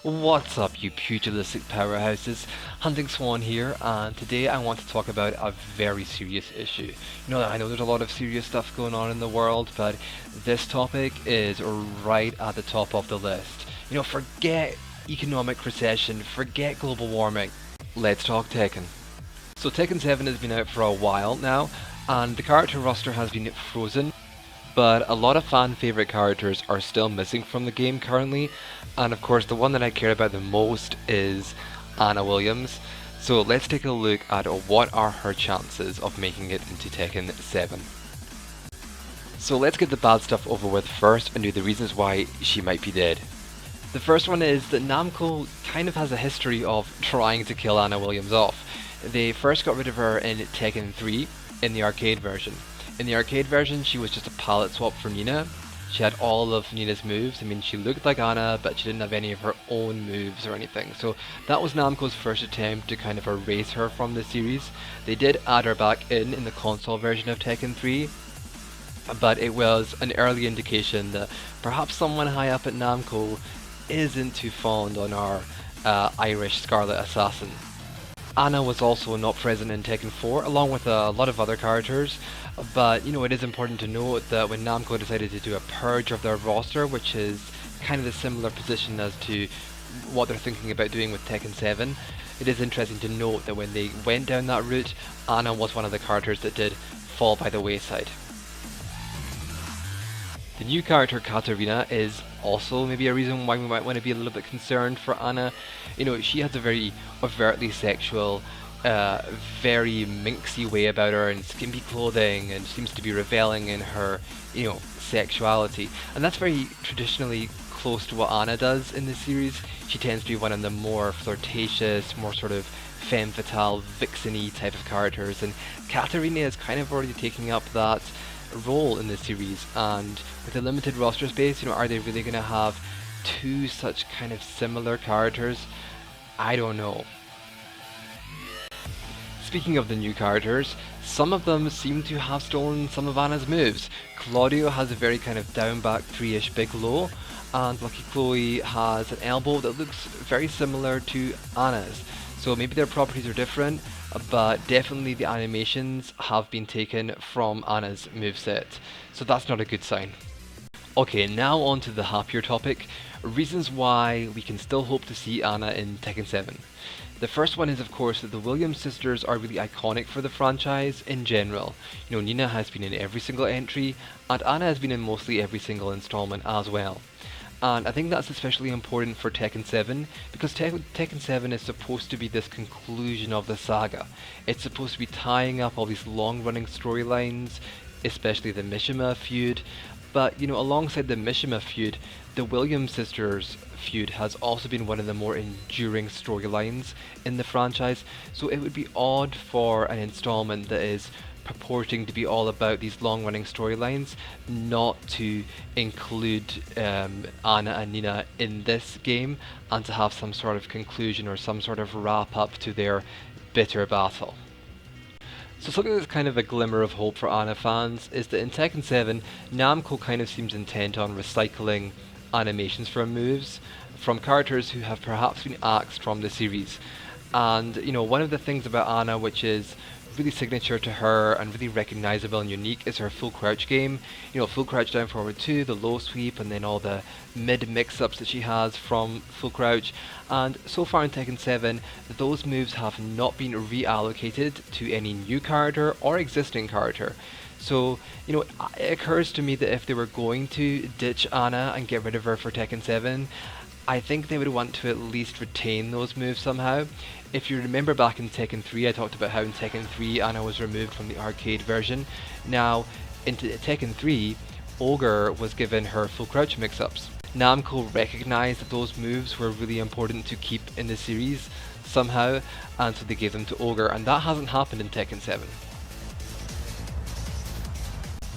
What's up, you pugilistic powerhouses? Hunting Swan here, and today I want to talk about a very serious issue. I know there's a lot of serious stuff going on in the world, but this topic is right at the top of the list. Forget economic recession, forget global warming. Let's talk Tekken. So Tekken 7 has been out for a while now, and the character roster has been frozen. But a lot of fan favourite characters are still missing from the game currently, and of course the one that I care about the most is Anna Williams. So let's take a look at what are her chances of making it into Tekken 7. So let's get the bad stuff over with first and do the reasons why she might be dead. The first one is that Namco kind of has a history of trying to kill Anna Williams off. They first got rid of her in Tekken 3 in the arcade version. In the arcade version, she was just a palette swap for Nina. She had all of Nina's moves. She looked like Anna, but she didn't have any of her own moves or anything. So that was Namco's first attempt to kind of erase her from the series. They did add her back in the console version of Tekken 3, but it was an early indication that perhaps someone high up at Namco isn't too fond on our Irish Scarlet Assassin. Anna was also not present in Tekken 4, along with a lot of other characters, but it is important to note that when Namco decided to do a purge of their roster, which is kind of a similar position as to what they're thinking about doing with Tekken 7, it is interesting to note that when they went down that route, Anna was one of the characters that did fall by the wayside. The new character Katarina is also maybe a reason why we might want to be a little bit concerned for Anna. She has a very overtly sexual, very minxy way about her and skimpy clothing, and seems to be reveling in her, sexuality. And that's very traditionally close to what Anna does in the series. She tends to be one of the more flirtatious, more sort of femme fatale, vixen-y type of characters, and Katarina is kind of already taking up that role in the series, and with a limited roster space, are they really going to have two such kind of similar characters? I don't know. Speaking of the new characters, some of them seem to have stolen some of Anna's moves. Claudio has a very kind of down back 3-ish big low, and Lucky Chloe has an elbow that looks very similar to Anna's. So maybe their properties are different, but definitely the animations have been taken from Anna's moveset. So that's not a good sign. Okay, now on to the happier topic, reasons why we can still hope to see Anna in Tekken 7. The first one is, of course, that the Williams sisters are really iconic for the franchise in general. Nina has been in every single entry, and Anna has been in mostly every single installment as well. And I think that's especially important for Tekken 7, because Tekken 7 is supposed to be this conclusion of the saga. It's supposed to be tying up all these long-running storylines, especially the Mishima feud. But, alongside the Mishima feud, the Williams sisters feud has also been one of the more enduring storylines in the franchise, so it would be odd for an installment that is purporting to be all about these long-running storylines not to include Anna and Nina in this game, and to have some sort of conclusion or some sort of wrap-up to their bitter battle. So something that's kind of a glimmer of hope for Anna fans is that in Tekken 7, Namco kind of seems intent on recycling animations from moves from characters who have perhaps been axed from the series. And one of the things about Anna which is really signature to her and really recognizable and unique is her full crouch game. Full crouch down forward 2, the low sweep, and then all the mid mix-ups that she has from full crouch. And so far in Tekken 7, those moves have not been reallocated to any new character or existing character. So, it occurs to me that if they were going to ditch Anna and get rid of her for Tekken 7, I think they would want to at least retain those moves somehow. If you remember back in Tekken 3, I talked about how in Tekken 3 Anna was removed from the arcade version. Now, in Tekken 3, Ogre was given her full crouch mix-ups. Namco recognized that those moves were really important to keep in the series somehow, and so they gave them to Ogre, and that hasn't happened in Tekken 7.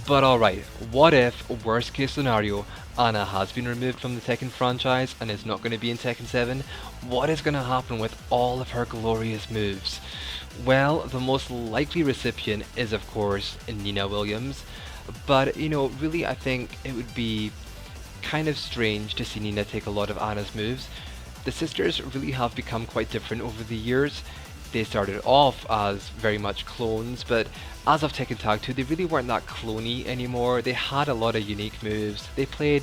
But alright, what if, worst case scenario, Anna has been removed from the Tekken franchise and is not going to be in Tekken 7? What is going to happen with all of her glorious moves? Well, the most likely recipient is of course Nina Williams, but really I think it would be kind of strange to see Nina take a lot of Anna's moves. the sisters really have become quite different over the years. They started off as very much clones, but as of Tekken Tag 2, they really weren't that cloney anymore. They had a lot of unique moves. They played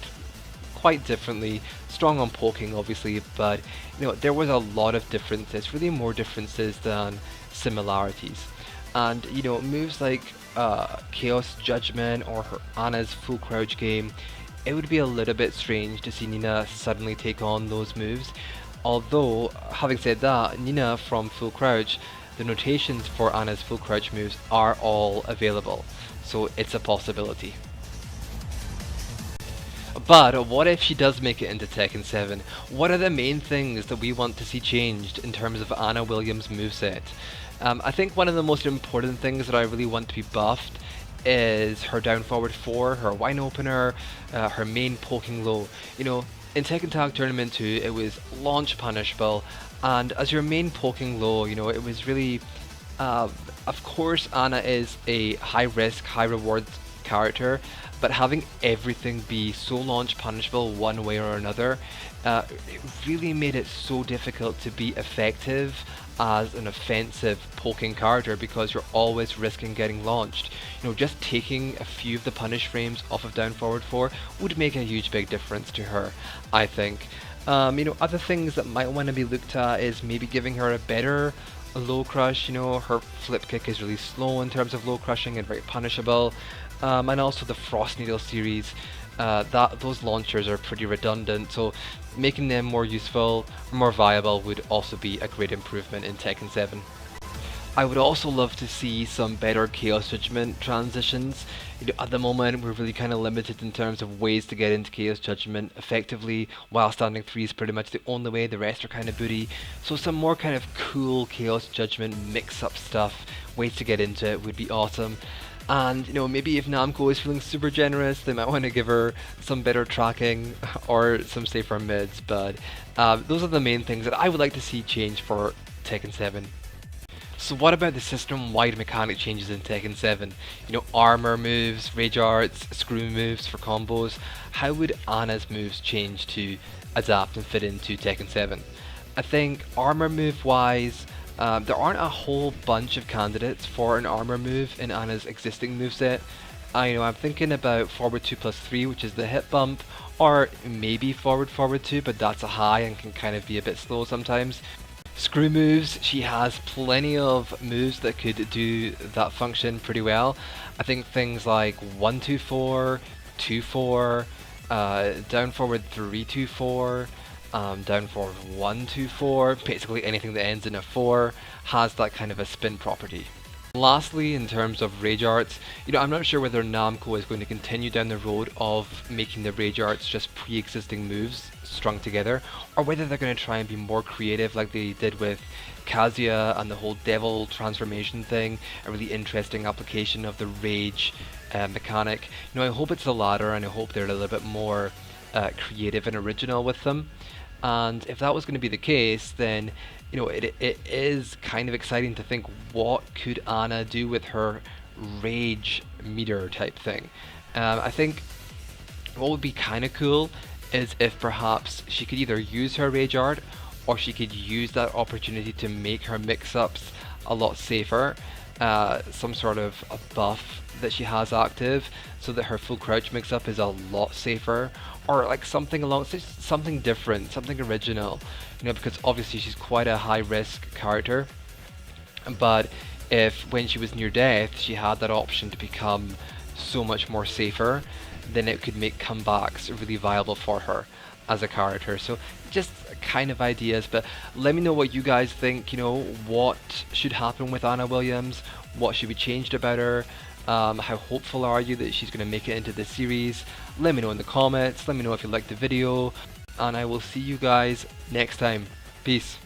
quite differently, strong on poking obviously, but there was a lot of differences, really more differences than similarities. And moves like Chaos Judgment or her Anna's full crouch game, it would be a little bit strange to see Nina suddenly take on those moves. Although, having said that, Nina from full crouch, the notations for Anna's full crouch moves are all available, so it's a possibility. But what if she does make it into Tekken 7? What are the main things that we want to see changed in terms of Anna Williams' moveset? I think one of the most important things that I really want to be buffed is her down forward 4, her wine opener, her main poking low. In Tekken Tag Tournament 2 it was launch punishable, and as your main poking low, it was really, of course Anna is a high risk, high reward character, but having everything be so launch punishable one way or another, it really made it so difficult to be effective as an offensive poking character because you're always risking getting launched. Just taking a few of the punish frames off of down forward 4 would make a huge big difference to her, I think. Other things that might want to be looked at is maybe giving her a better low crush. Her flip kick is really slow in terms of low crushing and very punishable. And also the Frost Needle series, those launchers are pretty redundant, so making them more useful, more viable would also be a great improvement in Tekken 7. I would also love to see some better Chaos Judgment transitions. At the moment we're really kind of limited in terms of ways to get into Chaos Judgment effectively, while standing 3 is pretty much the only way, the rest are kind of booty. So some more kind of cool Chaos Judgment mix-up stuff, ways to get into it would be awesome. And maybe if Namco is feeling super generous, they might want to give her some better tracking or some safer mids, but those are the main things that I would like to see change for Tekken 7. So what about the system-wide mechanic changes in Tekken 7? Armor moves, rage arts, screw moves for combos. How would Anna's moves change to adapt and fit into Tekken 7? I think armor move wise, there aren't a whole bunch of candidates for an armor move in Anna's existing moveset. I'm thinking about forward 2+3, which is the hit bump, or maybe forward 2, but that's a high and can kind of be a bit slow sometimes. Screw moves, she has plenty of moves that could do that function pretty well. I think things like 1-2-4, 2-4, down forward 3-2-4, down forward 1-2-4, basically anything that ends in a 4 has that kind of a spin property. Lastly, in terms of rage arts, I'm not sure whether Namco is going to continue down the road of making the rage arts just pre-existing moves strung together, or whether they're going to try and be more creative like they did with Kazuya and the whole devil transformation thing, a really interesting application of the rage mechanic. I hope it's the latter, and I hope they're a little bit more creative and original with them. And if that was going to be the case, then it is kind of exciting to think, what could Anna do with her rage meter type thing. I think what would be kind of cool is if perhaps she could either use her rage art, or she could use that opportunity to make her mix-ups a lot safer. Some sort of a buff that she has active so that her full crouch mix-up is a lot safer, or like something different, something original, because obviously she's quite a high risk character, but if when she was near death she had that option to become so much more safer, then it could make comebacks really viable for her as a character. So just kind of ideas, but let me know what you guys think. What should happen with Anna Williams, what should be changed about her, how hopeful are you that she's going to make it into the series? Let me know in the comments, let me know if you liked the video, and I will see you guys next time. Peace.